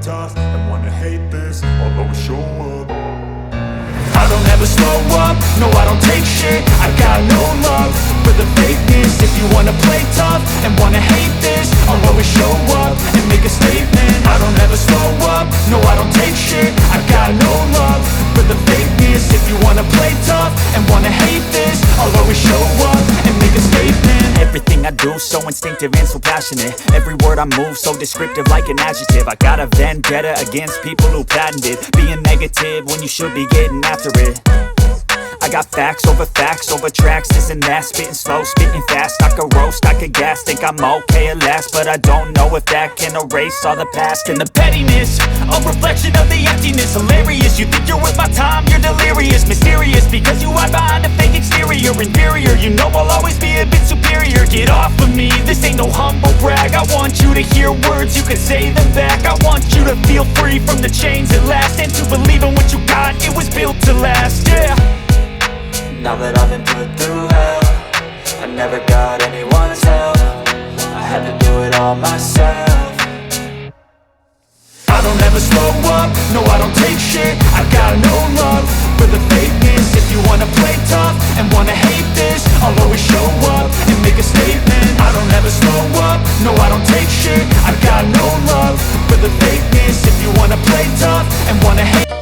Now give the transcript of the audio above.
tough and wanna hate this, I'll always show up. I don't ever slow up, no I don't take shit. I got no love for the fakeness. If you wanna play tough and wanna hate this, I'll always show up and make a statement. I don't ever slow up, no I don't take shit. I got no love for the fakeness. If you wanna play tough and wanna hate this, I'll always show up and make a statement. Everything I do so instinctive and so passionate. Every word I move so descriptive like an adjective. I got a vendetta against people who patented being negative when you should be getting after it. I got facts over tracks, this and that. Spitting slow, spitting fast. I could roast, I could gas. Think I'm okay at last, but I don't know if that can erase all the past. And the pettiness, a reflection of the emptiness. Hilarious, you think you're worth my time, you're delirious. Mysterious, because you hide behind a fake exterior. Inferior, you know I'll always be a bit superior. Get off of me, this ain't no humble brag. I want you to hear words, you can say them back. I want you to feel free from the chains at last, and to believe in what you got, it was built to last, yeah. Now that I've been put through hell, I never got anyone's help. I had to do it all myself. I don't ever slow up, no I don't take shit. I got no love for the fakeness. If you wanna play tough and wanna hate this, I'll always show up and make a statement. I don't ever slow up, no I don't take shit. I got no love for the fakeness. If you wanna play tough and wanna hate